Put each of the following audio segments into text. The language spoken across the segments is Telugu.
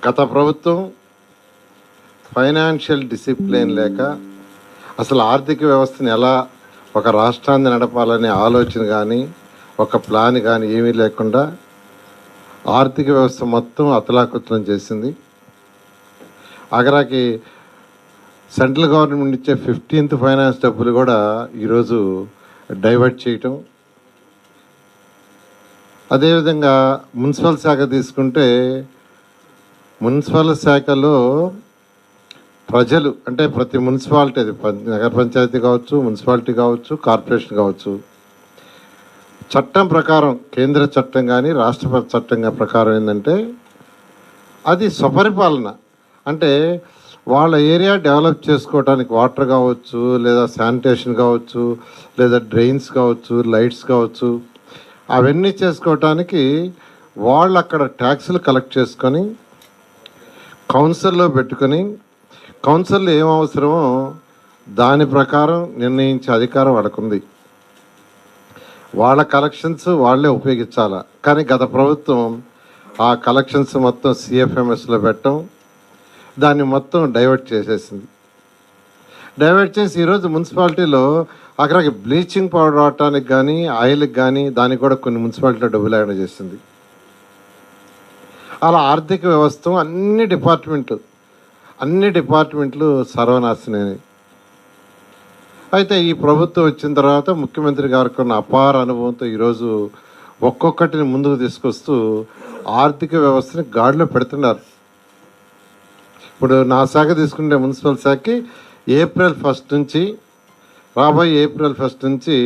గత ప్రభుత్వం ఫైనాన్షియల్ డిసిప్లిన్ లేక అసలు ఆర్థిక వ్యవస్థను ఎలా ఒక రాష్ట్రాన్ని నడపాలనే ఆలోచన కానీ ఒక ప్లాన్ కానీ ఏమీ లేకుండా ఆర్థిక వ్యవస్థ మొత్తం అతలాకుతలం చేసింది. ఆఖరాకి సెంట్రల్ గవర్నమెంట్ ఇచ్చే 15th ఫైనాన్స్ డబ్బులు కూడా ఈరోజు డైవర్ట్ చేయటం. అదేవిధంగా మున్సిపల్ శాఖ తీసుకుంటే మున్సిపల్ శాఖలో ప్రజలు అంటే ప్రతి మున్సిపాలిటీ, అది నగర పంచాయతీ కావచ్చు, మున్సిపాలిటీ కావచ్చు, కార్పొరేషన్ కావచ్చు, చట్టం ప్రకారం కేంద్ర చట్టం కానీ రాష్ట్ర చట్టం ప్రకారం ఏంటంటే అది స్వపరిపాలన. అంటే వాళ్ళ ఏరియా డెవలప్ చేసుకోవడానికి వాటర్ కావచ్చు, లేదా శానిటేషన్ కావచ్చు, లేదా డ్రైన్స్ కావచ్చు, లైట్స్ కావచ్చు, అవన్నీ చేసుకోవటానికి వాళ్ళు అక్కడ ట్యాక్సులు కలెక్ట్ చేసుకొని కౌన్సిల్లో పెట్టుకొని కౌన్సిల్లో ఏం అవసరమో దాని ప్రకారం నిర్ణయించే అధికారం వాళ్ళకుంది. వాళ్ళ కలెక్షన్స్ వాళ్ళే ఉపయోగించాలి. కానీ గత ప్రభుత్వం ఆ కలెక్షన్స్ మొత్తం సిఎఫ్ఎంఎస్లో పెట్టడం, దాన్ని మొత్తం డైవర్ట్ చేసేసింది. డైవర్ట్ చేసి ఈరోజు మున్సిపాలిటీలో అక్కడికి బ్లీచింగ్ పౌడర్ అవటానికి కానీ ఆయిల్కి కానీ దానికి కూడా కొన్ని మున్సిపాలిటీలో డబ్బులు లేకుండా చేసింది. అలా ఆర్థిక వ్యవస్థ అన్ని డిపార్ట్మెంట్లు సర్వనాశనమైనవి. అయితే ఈ ప్రభుత్వం వచ్చిన తర్వాత ముఖ్యమంత్రి గారికి ఉన్న అపార అనుభవంతో ఈరోజు ఒక్కొక్కటిని ముందుకు తీసుకొస్తూ ఆర్థిక వ్యవస్థని గాడిలో పెడుతున్నారు. ఇప్పుడు నా శాఖ తీసుకుంటే మున్సిపల్ శాఖకి ఏప్రిల్ 1 నుంచి రాబోయే ఏప్రిల్ 1 నుంచి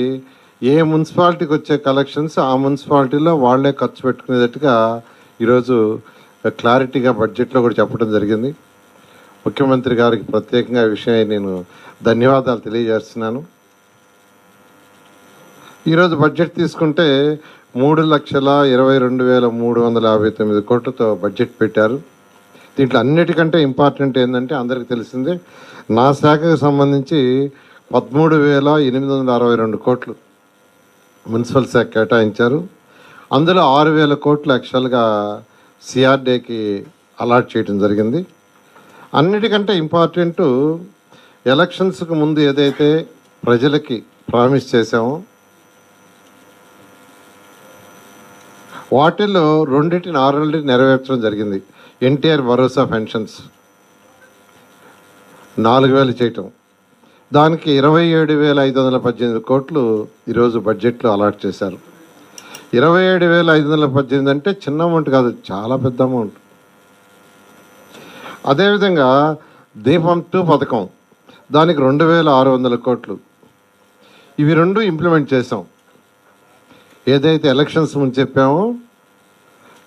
ఏ మున్సిపాలిటీకి వచ్చే కలెక్షన్స్ ఆ మున్సిపాలిటీలో వాళ్ళే ఖర్చు పెట్టుకునేటట్టుగా ఈరోజు క్లారిటీగా బడ్జెట్లో కూడా చెప్పడం జరిగింది. ముఖ్యమంత్రి గారికి ప్రత్యేకంగా ఈ విషయం నేను ధన్యవాదాలు తెలియజేస్తున్నాను. ఈరోజు బడ్జెట్ తీసుకుంటే 3,22,359 కోట్లతో బడ్జెట్ పెట్టారు. దీంట్లో అన్నిటికంటే ఇంపార్టెంట్ ఏంటంటే అందరికీ తెలిసిందే, నా శాఖకు సంబంధించి 13,862 కోట్లు మున్సిపల్ శాఖ కేటాయించారు. అందులో 6,000 కోట్లు యాక్చువల్గా సిఆర్డీకి అలాట్ చేయడం జరిగింది. అన్నిటికంటే ఇంపార్టెంట్, ఎలక్షన్స్కి ముందు ఏదైతే ప్రజలకి ప్రామిస్ చేశామో వాటిల్లో రెండింటిని ఆల్రెడీ నెరవేర్చడం జరిగింది. ఎన్టీఆర్ భరోసా పెన్షన్స్ 4,000 చేయటం, దానికి 27,518 కోట్లు ఈరోజు బడ్జెట్లో అలాట్ చేశారు. 27,518 అంటే చిన్న అమౌంట్ కాదు, చాలా పెద్ద అమౌంట్. అదేవిధంగా దీపం 2 పథకం, దానికి 2,600 కోట్లు. ఇవి రెండు ఇంప్లిమెంట్ చేసాం. ఏదైతే ఎలక్షన్స్ ముందు చెప్పామో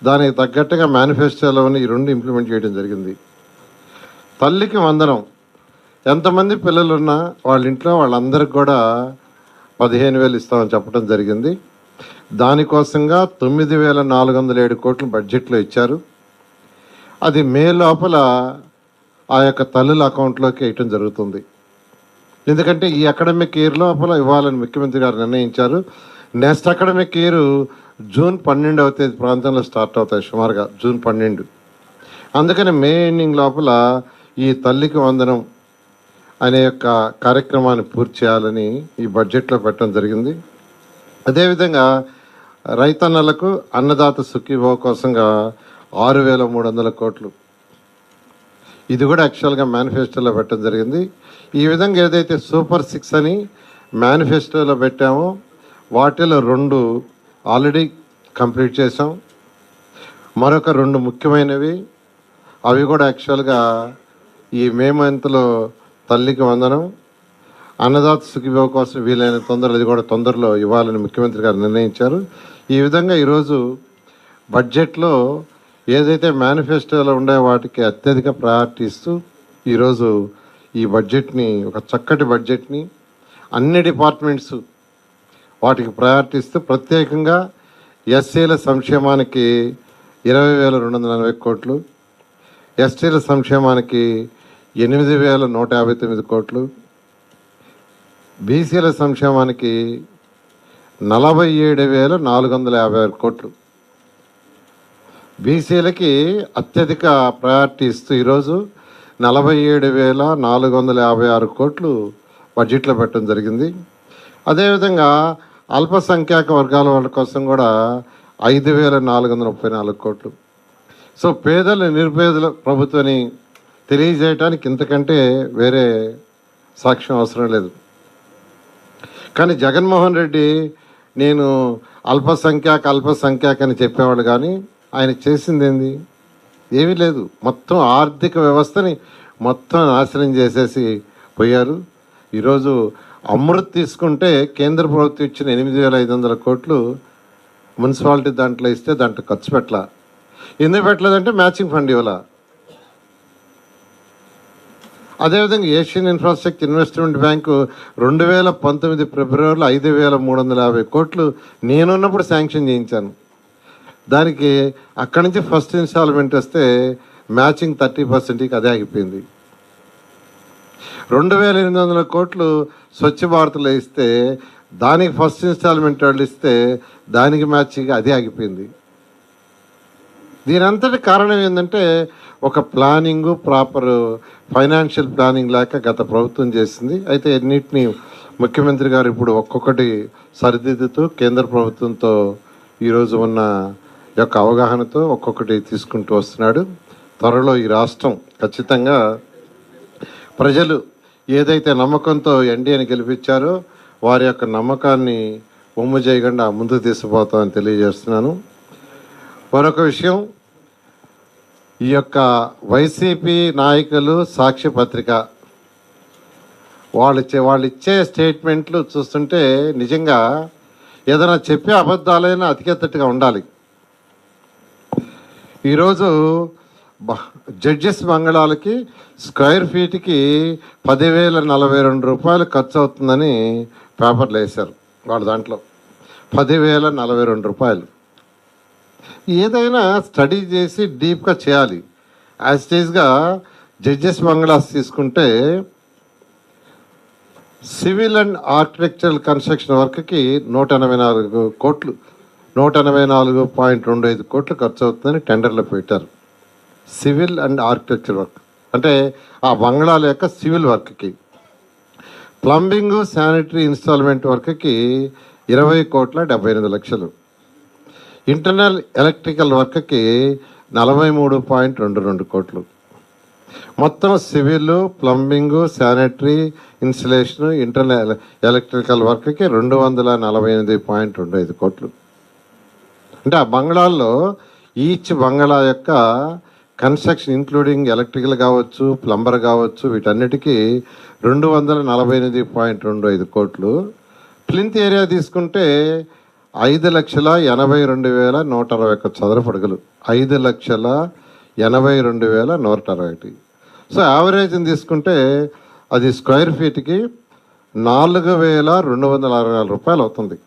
దానికి తగ్గట్టుగా మేనిఫెస్టోలో ఈ రెండు ఇంప్లిమెంట్ చేయడం జరిగింది. తల్లికి వందనం, ఎంతమంది పిల్లలున్నా వాళ్ళ ఇంట్లో వాళ్ళందరికీ కూడా 15,000 ఇస్తామని చెప్పడం జరిగింది. దానికోసంగా 9,407 కోట్లు బడ్జెట్లో ఇచ్చారు. అది మే లోపల ఆ యొక్క తల్లుల అకౌంట్లోకి వేయటం జరుగుతుంది. ఎందుకంటే ఈ అకాడమిక్ ఇయర్ లోపల ఇవ్వాలని ముఖ్యమంత్రి గారు నిర్ణయించారు. నెక్స్ట్ అకాడమిక్ ఇయర్ జూన్ 12వ తేదీ ప్రాంతంలో స్టార్ట్ అవుతాయి, సుమారుగా జూన్ 12. అందుకని మే ఎండింగ్ లోపల ఈ తల్లికి వందనం అనే యొక్క కార్యక్రమాన్ని పూర్తి చేయాలని ఈ బడ్జెట్లో పెట్టడం జరిగింది. అదేవిధంగా రైతన్నలకు అన్నదాత సుఖీభవ కోసంగా 6,300 కోట్లు, ఇది కూడా యాక్చువల్గా మేనిఫెస్టోలో పెట్టడం జరిగింది. ఈ విధంగా ఏదైతే సూపర్ 6 అని మేనిఫెస్టోలో పెట్టామో వాటిలో 2 ఆల్రెడీ కంప్లీట్ చేసాం. మరొక 2 ముఖ్యమైనవి, అవి కూడా యాక్చువల్గా ఈ మే మంత్లో తల్లికి వందనం, అన్నదాత సుఖీభవ కోసం వీలైన తొందరలో అది కూడా తొందరలో ఇవ్వాలని ముఖ్యమంత్రి గారు నిర్ణయించారు. ఈ విధంగా ఈరోజు బడ్జెట్లో ఏదైతే మేనిఫెస్టోలో ఉండే వాటికి అత్యధిక ప్రయారిటీ ఇస్తూ ఈరోజు ఈ బడ్జెట్ని, ఒక చక్కటి బడ్జెట్ని అన్ని డిపార్ట్మెంట్స్ వాటికి ప్రయారిటీ ఇస్తూ ప్రత్యేకంగా ఎస్సీల సంక్షేమానికి 20,240 కోట్లు, ఎస్టీల సంక్షేమానికి 8,159 కోట్లు, బీసీల సంక్షేమానికి 47,456 కోట్లు. బీసీలకి అత్యధిక ప్రయారిటీ ఇస్తూ ఈరోజు 47,456 కోట్లు బడ్జెట్లో పెట్టడం జరిగింది. అదేవిధంగా అల్పసంఖ్యాక వర్గాల వాళ్ళ కోసం కూడా 5,434 కోట్లు. సో పేదలు నిరుపేదల ప్రభుత్వాన్ని తెలియజేయడానికి ఇంతకంటే వేరే సాక్ష్యం అవసరం లేదు. కానీ జగన్మోహన్ రెడ్డి నేను అల్పసంఖ్యాక అని చెప్పేవాడు, కానీ ఆయన చేసింది ఏంది? ఏమీ లేదు. మొత్తం ఆర్థిక వ్యవస్థని మొత్తం నాశనం చేసేసి పోయారు. ఈరోజు అమృత్ తీసుకుంటే కేంద్ర ప్రభుత్వం ఇచ్చిన 8,500 కోట్లు మున్సిపాలిటీ దాంట్లో ఇస్తే దాంట్లో ఖర్చు పెట్టలా. ఎందుకు పెట్టలేదంటే మ్యాచింగ్ ఫండ్ ఇవ్వాల. అదేవిధంగా ఏషియన్ ఇన్ఫ్రాస్ట్రక్చర్ ఇన్వెస్ట్మెంట్ బ్యాంకు 2019 ఫిబ్రవరిలో 5,350 కోట్లు నేనున్నప్పుడు శాంక్షన్ చేయించాను. దానికి అక్కడి నుంచి ఫస్ట్ ఇన్స్టాల్మెంట్ వస్తే మ్యాచింగ్ 30%కి అదే ఆగిపోయింది. 2,800 కోట్లు స్వచ్ఛ భారత్లో ఇస్తే దానికి ఫస్ట్ ఇన్స్టాల్మెంట్ వాళ్ళు ఇస్తే దానికి మ్యాచింగ్ అదే ఆగిపోయింది. దీని అంతటి కారణం ఏంటంటే ఒక ప్లానింగు, ప్రాపర్ ఫైనాన్షియల్ ప్లానింగ్ లేక గత ప్రభుత్వం చేసింది. అయితే అన్నిటినీ ముఖ్యమంత్రి గారు ఇప్పుడు ఒక్కొక్కటి సరిదిద్దుతూ కేంద్ర ప్రభుత్వంతో ఈరోజు ఉన్న యొక్క అవగాహనతో ఒక్కొక్కటి తీసుకుంటూ వస్తున్నాడు. త్వరలో ఈ రాష్ట్రం ఖచ్చితంగా ప్రజలు ఏదైతే నమ్మకంతో ఎన్డీఏని గెలిపించారో వారి యొక్క నమ్మకాన్ని ఒమ్ము చేయకుండా ముందుకు తీసుకుపోతామని తెలియజేస్తున్నాను. మరొక విషయం, ఈ యొక్క వైసీపీ నాయకులు సాక్షి పత్రిక వాళ్ళు ఇచ్చే స్టేట్మెంట్లు చూస్తుంటే నిజంగా ఏదైనా చెప్పే అబద్ధాలైనా అతికెత్తట్టుగా ఉండాలి. ఈరోజు జడ్జెస్ బంగళాలకి స్క్వేర్ ఫీట్కి 10,042 రూపాయలు ఖర్చు అవుతుందని పేపర్లు వేశారు. వాళ్ళ దాంట్లో 10,042 రూపాయలు. ఏదైనా స్టడీ చేసి డీప్గా చేయాలి. యాజ్ స్టేజ్గా జడ్జెస్ బంగ్లాస్ తీసుకుంటే సివిల్ అండ్ ఆర్కిటెక్చరల్ కన్స్ట్రక్షన్ వర్క్కి 184 కోట్లు 184.25 కోట్లు ఖర్చు అవుతుందని టెండర్లో పెట్టారు. సివిల్ అండ్ ఆర్కిటెక్చర్ వర్క్ అంటే ఆ బంగ్లాల యొక్క సివిల్ వర్క్కి. ప్లంబింగు, శానిటరీ ఇన్స్టాల్మెంట్ వర్క్కి 20,78,00,000. ఇంటర్నల్ ఎలక్ట్రికల్ వర్క్కి 43.22 కోట్లు. మొత్తం civil, plumbing, sanitary installation, internal electrical వర్క్కి 248.25 కోట్లు. అంటే ఆ బంగ్లాల్లో ఈచ్ బంగ్లా యొక్క కన్స్ట్రక్షన్ ఇంక్లూడింగ్ ఎలక్ట్రికల్ కావచ్చు, ప్లంబర్ కావచ్చు, వీటన్నిటికీ 248.25 కోట్లు. ప్లింత్ ఏరియా తీసుకుంటే 5,82,121 చదరపు అడుగులు. 5,82,121. సో యావరేజ్ని తీసుకుంటే అది స్క్వేర్ ఫీట్కి 4,264 రూపాయలు అవుతుంది.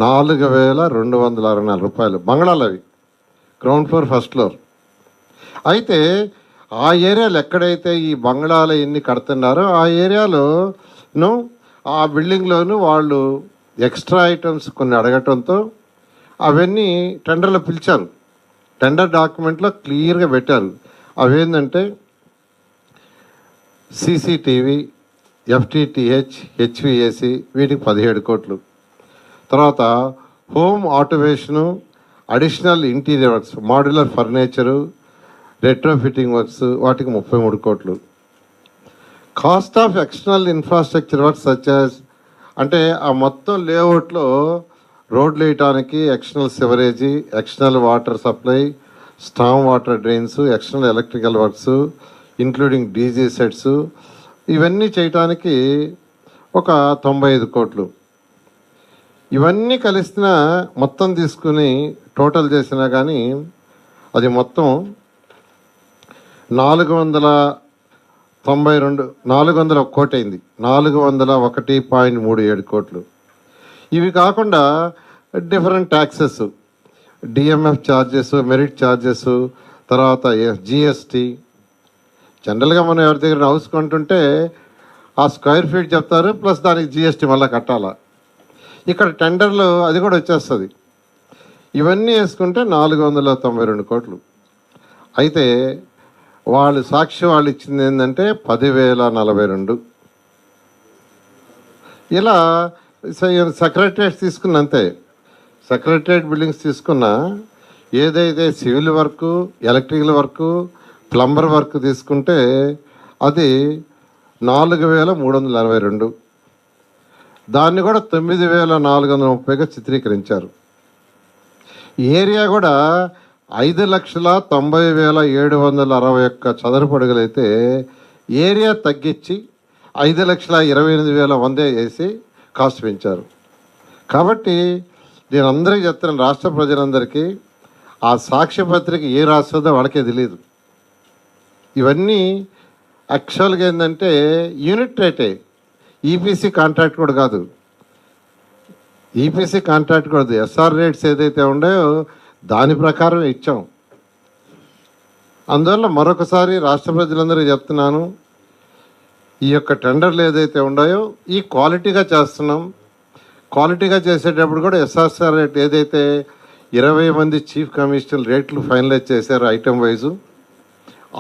4,264 రూపాయలు బంగ్లాలు అవి, గ్రౌండ్ ఫ్లోర్, ఫస్ట్ ఫ్లోర్. అయితే ఆ ఏరియాలో ఎక్కడైతే ఈ బంగ్లాలు ఎన్ని కడుతున్నారో ఆ ఏరియాలోను ఆ బిల్డింగ్లోను వాళ్ళు ఎక్స్ట్రా ఐటమ్స్ కొన్ని అడగటంతో అవన్నీ టెండర్లో పిలిచారు. టెండర్ డాక్యుమెంట్లో క్లియర్గా పెట్టారు. అవేంటంటే సీసీటీవీ, ఎఫ్టీటీహెచ్, హెచ్విఏసి వీటికి 17 కోట్లు. తర్వాత home automation, additional interior works, modular furniture, retro fitting works వాటికి 33 కోట్లు. Cost of external infrastructure works such అంటే ఆ మొత్తం లేఅవుట్లో రోడ్లు వేయటానికి external సివరేజీ, external water supply, storm water drains, external electrical works including DG sets ఇవన్నీ చేయటానికి ఒక 95 కోట్లు. ఇవన్నీ కలిసిన మొత్తం తీసుకుని టోటల్ చేసినా కానీ అది మొత్తం 401 కోటి అయింది. 401.37 కోట్లు. ఇవి కాకుండా different taxes, DMF charges, merit charges, తర్వాత జిఎస్టీ. జనరల్గా మనం ఎవరి దగ్గర హౌస్ కొంటుంటే ఆ స్క్వేర్ ఫీట్ చెప్తారు, ప్లస్ దానికి జిఎస్టీ మళ్ళీ కట్టాలా. ఇక్కడ టెండర్లు అది కూడా వచ్చేస్తుంది. ఇవన్నీ వేసుకుంటే 492 కోట్లు. అయితే వాళ్ళు సాక్షి వాళ్ళు ఇచ్చింది ఏంటంటే 10,042. ఇలా సెక్రటరియట్ తీసుకున్న అంతే, సెక్రటరియట్ బిల్డింగ్స్ తీసుకున్న ఏదైతే civil work, electrical work, plumber work తీసుకుంటే అది 4,362. దాన్ని కూడా 9,430గా చిత్రీకరించారు. ఏరియా కూడా 5,90,761 చదరపు అడుగులైతే ఏరియా తగ్గించి 5,28,100 వేసి కాస్ట్ పెంచారు. కాబట్టి నేను అందరికీ చెప్తున్నాను, రాష్ట్ర ప్రజలందరికీ ఆ సాక్ష్య పత్రిక ఏ రాస్తుందో వాళ్ళకే తెలియదు. ఇవన్నీ యాక్చువల్గా ఏంటంటే యూనిట్ రేటే, ఈపీసీ కాంట్రాక్ట్ కూడా కాదు. ఈపీసీ కాంట్రాక్ట్ కూడా ఎస్ఆర్ రేట్స్ ఏదైతే ఉన్నాయో దాని ప్రకారం ఇచ్చాం. అందువల్ల మరొకసారి రాష్ట్ర ప్రజలందరికీ చెప్తున్నాను, ఈ యొక్క టెండర్లు ఏదైతే ఉన్నాయో ఈ క్వాలిటీగా చేస్తున్నాం. క్వాలిటీగా చేసేటప్పుడు కూడా ఎస్ఆర్ఆర్ రేట్ ఏదైతే 20 మంది చీఫ్ కమిషనర్ రేట్లు ఫైనలైజ్ చేశారు ఐటమ్ వైజు,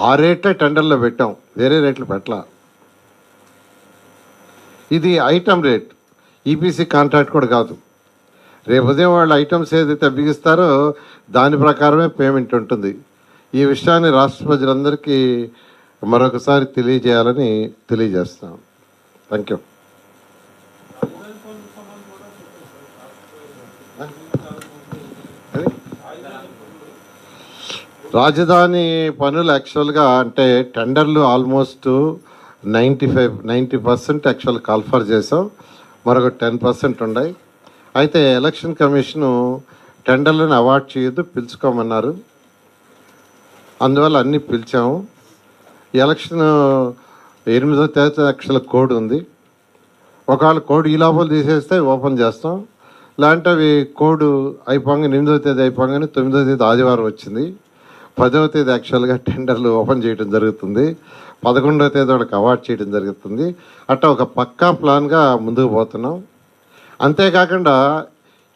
ఆ రేట్లే టెండర్లో పెట్టాం, వేరే రేట్లు పెట్టలా. ఇది ఐటమ్ రేట్, ఈపీసీ కాంట్రాక్ట్ కూడా కాదు. రేపు ఉదయం వాళ్ళు ఐటమ్స్ ఏదైతే బిగిస్తారో దాని ప్రకారమే పేమెంట్ ఉంటుంది. ఈ విషయాన్ని రాష్ట్ర ప్రజలందరికీ మరొకసారి తెలియజేయాలని తెలియజేస్తాం. Thank you. రాజధాని పనులు యాక్చువల్గా అంటే టెండర్లు ఆల్మోస్ట్ 90% యాక్చువల్ కాల్ఫర్ చేసాం, మరొక 10% ఉన్నాయి. అయితే ఎలక్షన్ కమిషను టెండర్లను అవార్డ్ చేయొద్దు, పిలుచుకోమన్నారు. అందువల్ల అన్నీ పిలిచాము. ఎలక్షన్ 8వ తేదీ యాక్చువల్ కోడ్ ఉంది. ఒకవేళ కోడ్ ఈ లోపల తీసేస్తే ఓపెన్ చేస్తాం, లేదంటే అవి కోడ్ అయిపోగానే 8వ తేదీ అయిపోగానే 9వ తేదీ ఆదివారం వచ్చింది, 10వ తేదీ యాక్చువల్గా టెండర్లు ఓపెన్ చేయడం జరుగుతుంది, 11వ తేదీ వాళ్ళకి అవార్డ్ చేయడం జరుగుతుంది. అట్లా ఒక పక్కా ప్లాన్గా ముందుకు పోతున్నాం. అంతేకాకుండా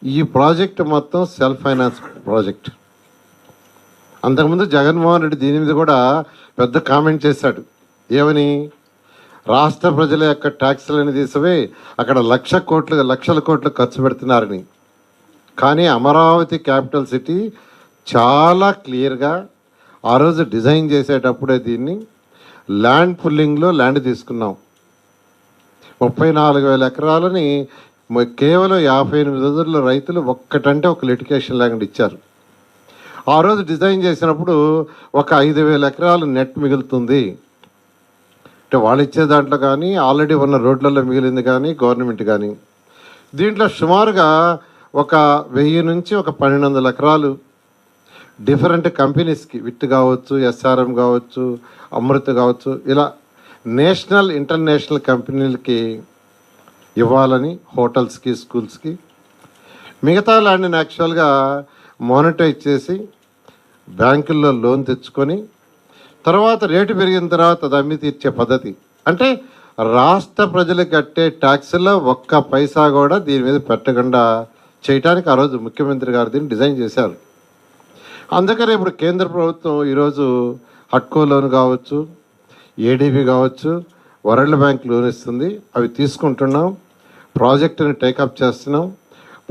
ఈ ప్రాజెక్ట్ మొత్తం సెల్ఫ్ ఫైనాన్స్ ప్రాజెక్ట్. అంతకుముందు జగన్మోహన్ రెడ్డి దీని మీద కూడా పెద్ద కామెంట్ చేశాడు. ఏమని? రాష్ట్ర ప్రజల యొక్క ట్యాక్స్లని తీసివే అక్కడ లక్షల కోట్లు ఖర్చు పెడుతున్నారని. కానీ అమరావతి క్యాపిటల్ సిటీ చాలా క్లియర్గా ఆ రోజు డిజైన్ చేసేటప్పుడే దీన్ని ల్యాండ్ పుల్లింగ్లో ల్యాండ్ తీసుకున్నాం. 34,000 ఎకరాలని కేవలం 58 రోజుల్లో రైతులు ఒక్కటంటే ఒక లిటికేషన్ ల్యాండ్ ఇచ్చారు. ఆ రోజు డిజైన్ చేసినప్పుడు ఒక 5,000 ఎకరాలు నెట్ మిగులుతుంది అంటే వాళ్ళు ఇచ్చే దాంట్లో కానీ ఆల్రెడీ ఉన్న రోడ్లలో మిగిలింది కానీ గవర్నమెంట్ కానీ. దీంట్లో సుమారుగా ఒక 1000 నుంచి ఒక 1,200 ఎకరాలు డిఫరెంట్ కంపెనీస్కి, విట్ కావచ్చు, ఎస్ఆర్ఎం కావచ్చు, అమృత్ కావచ్చు, ఇలా నేషనల్ ఇంటర్నేషనల్ కంపెనీలకి ఇవ్వాలని, హోటల్స్కి, స్కూల్స్కి. మిగతా ల్యాండ్ని యాక్చువల్గా మానిటైజ్ చేసి బ్యాంకుల్లో లోన్ తెచ్చుకొని తర్వాత రేటు పెరిగిన తర్వాత అది అమ్మి తీర్చే పద్ధతి. అంటే రాష్ట్ర ప్రజలు కట్టే ట్యాక్స్లో ఒక్క పైసా కూడా దీని మీద పెట్టకుండా చేయడానికి ఆ రోజు ముఖ్యమంత్రి గారు దీన్ని డిజైన్ చేశారు. అందుకని ఇప్పుడు కేంద్ర ప్రభుత్వం ఈరోజు హట్కో లోన్ కావచ్చు, ఏడీబీ కావచ్చు, వరల్డ్ బ్యాంక్ లోన్ ఇస్తుంది. అవి తీసుకుంటున్నాం, ప్రాజెక్టుని టేకప్ చేస్తున్నాం.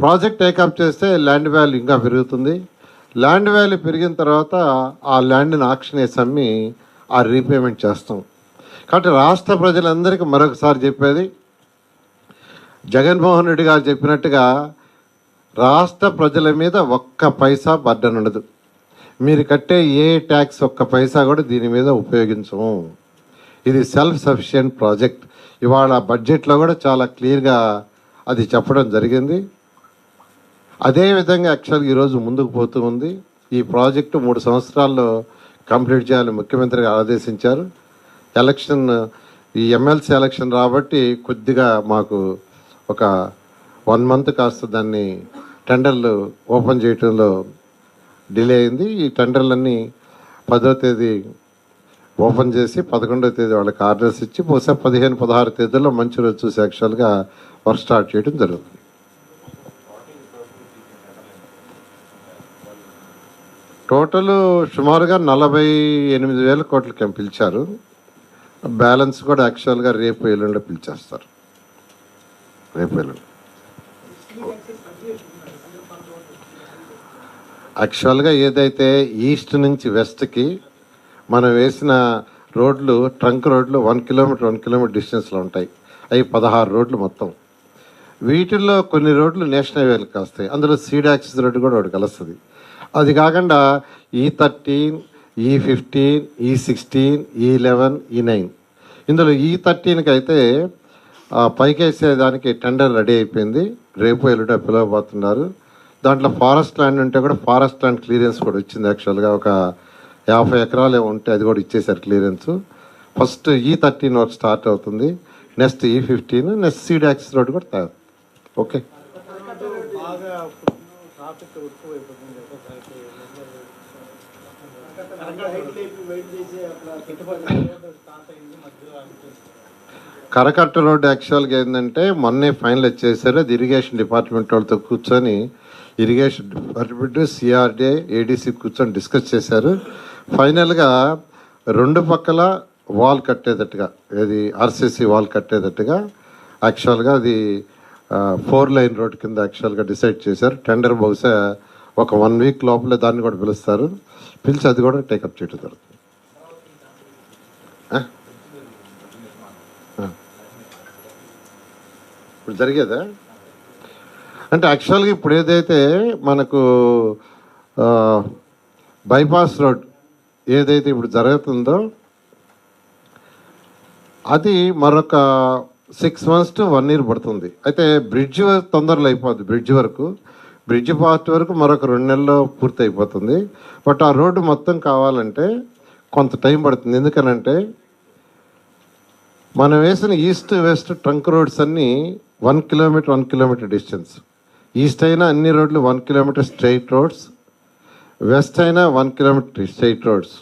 ప్రాజెక్ట్ టేకప్ చేస్తే ల్యాండ్ వాల్యూ ఇంకా పెరుగుతుంది. ల్యాండ్ వాల్యూ పెరిగిన తర్వాత ఆ ల్యాండ్ని ఆక్షన్ వేసి అమ్మి ఆ రీపేమెంట్ చేస్తాం. కాబట్టి రాష్ట్ర ప్రజలందరికీ మరొకసారి చెప్పేది, జగన్మోహన్ రెడ్డి గారు చెప్పినట్టుగా రాష్ట్ర ప్రజల మీద ఒక్క పైసా బర్డన్ ఉండదు. మీరు కట్టే ఏ ట్యాక్స్ ఒక్క పైసా కూడా దీని మీద ఉపయోగించము. ఇది సెల్ఫ్ సఫిషియెంట్ ప్రాజెక్ట్. ఇవాళ బడ్జెట్లో కూడా చాలా క్లియర్గా అది చెప్పడం జరిగింది. అదేవిధంగా యాక్చువల్గా ఈరోజు ముందుకు పోతూ ఉంది. ఈ ప్రాజెక్టు 3 సంవత్సరాల్లో కంప్లీట్ చేయాలని ముఖ్యమంత్రి గారు ఆదేశించారు. ఈ ఎమ్మెల్సీ ఎలక్షన్ రాబట్టి కొద్దిగా మాకు ఒక 1 మంత్ కాస్త దాన్ని టెండర్లు ఓపెన్ చేయడంలో డిలే అయింది. ఈ టెండర్లన్నీ 10వ తేదీ ఓపెన్ చేసి 11వ తేదీ వాళ్ళకి ఆర్డర్స్ ఇచ్చి బహుశా 15-16 తేదీల్లో మంచి రోజు చూసి యాక్చువల్గా వర్క్ స్టార్ట్ చేయడం జరుగుతుంది. టోటల్ సుమారుగా 48,000 కోట్లకి పిలిచారు. బ్యాలెన్స్ కూడా యాక్చువల్గా రేపు ఎల్లుండి పిలిచేస్తారు. రేపు ఎల్లుండి యాక్చువల్గా ఏదైతే ఈస్ట్ నుంచి వెస్ట్కి మనం వేసిన రోడ్లు, ట్రంక్ రోడ్లు 1 కిలోమీటర్ డిస్టెన్స్లో ఉంటాయి. అవి 16 రోడ్లు మొత్తం. వీటిల్లో కొన్ని రోడ్లు నేషనల్ హైవేలకు వస్తాయి. అందులో సీడ్ యాక్సిస్ రోడ్డు కూడా ఒకటి కలుస్తుంది. అది కాకుండా E13, E15, E16, E11, E9. ఇందులో E13కి అయితే పైకేసేదానికి టెండర్ రెడీ అయిపోయింది. రేపు ఎల్లుండి పిలవబోతున్నారు. దాంట్లో ఫారెస్ట్ ల్యాండ్ ఉంటే కూడా ఫారెస్ట్ ల్యాండ్ క్లియరెన్స్ కూడా వచ్చింది. యాక్చువల్గా ఒక 50 ఎకరాలు ఉంటే అది కూడా ఇచ్చేసారు clearance. First E13 work start అవుతుంది. Next E15, next seed axis road కూడా తయారు. ఓకే. కరకట్ట రోడ్డు యాక్చువల్గా ఏంటంటే మొన్నే ఫైనలైజ్ చేశారు. అది ఇరిగేషన్ డిపార్ట్మెంట్ వాళ్ళతో కూర్చొని ఇరిగేషన్ డిపార్ట్మెంట్, సిఆర్డే, ఏడీసీ కూర్చొని డిస్కస్ చేశారు. ఫైనల్గా 2 పక్కల వాల్ కట్టేటట్టుగా, ఏది ఆర్సీసీ వాల్ కట్టేటట్టుగా యాక్చువల్గా అది 4 లైన్ రోడ్ కింద యాక్చువల్గా డిసైడ్ చేశారు. టెండర్ బహుశా ఒక 1 వీక్ లోపలే దాన్ని కూడా పిలుస్తారు. పిలిచి అది కూడా టేకప్ చేయడం జరుగుతుంది. ఇప్పుడు జరిగేదా అంటే యాక్చువల్గా ఇప్పుడు ఏదైతే మనకు బైపాస్ రోడ్ ఏదైతే ఇప్పుడు జరుగుతుందో అది మరొక 6 months to 1 year పడుతుంది. అయితే బ్రిడ్జ్ తొందరలో అయిపోద్ది. బ్రిడ్జ్ పార్ట్ వరకు మరొక 2 నెలల్లో పూర్తి అయిపోతుంది. బట్ ఆ రోడ్డు మొత్తం కావాలంటే కొంత టైం పడుతుంది. ఎందుకనంటే మనం వేసిన ఈస్ట్ వెస్ట్ ట్రంక్ రోడ్స్ అన్నీ 1 కిలోమీటర్ డిస్టెన్స్. ఈస్ట్ అయినా అన్ని రోడ్లు 1 kilometer స్ట్రైట్ రోడ్స్, వెస్ట్ అయినా 1 kilometer స్ట్రైట్ రోడ్స్.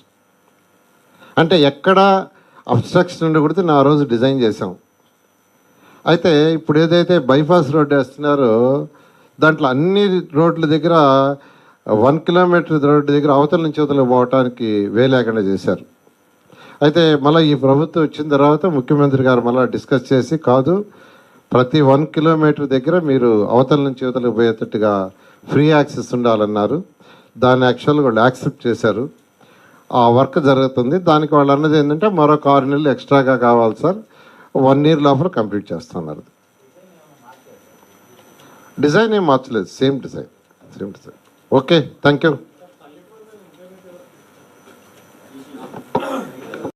అంటే ఎక్కడ అబ్స్ట్రక్షన్ ఉండకూడదు ఆ రోజు డిజైన్ చేసాం. అయితే ఇప్పుడు ఏదైతే బైపాస్ రోడ్డు వేస్తున్నారో దాంట్లో అన్ని రోడ్ల దగ్గర 1 kilometer రోడ్డు దగ్గర అవతల నుంచి అవతలకు పోవటానికి లేకుండా చేశారు. అయితే మళ్ళీ ఈ ప్రభుత్వం వచ్చిన తర్వాత ముఖ్యమంత్రి గారు మళ్ళీ డిస్కస్ చేసి కాదు, ప్రతి 1 kilometer దగ్గర మీరు అవతల నుంచి అవతలకు పోయేటట్టుగా ఫ్రీ యాక్సెస్ ఉండాలన్నారు. దాన్ని యాక్చువల్గా వాళ్ళు యాక్సెప్ట్ చేశారు. ఆ వర్క్ జరుగుతుంది. దానికి వాళ్ళు అన్నది ఏంటంటే మరొక 6 నెలలు ఎక్స్ట్రాగా కావాలి సార్, 1 year లోపల కంప్లీట్ చేస్తున్నారు. డిజైన్ ఏం మార్చలేదు, same design. Okay, thank you.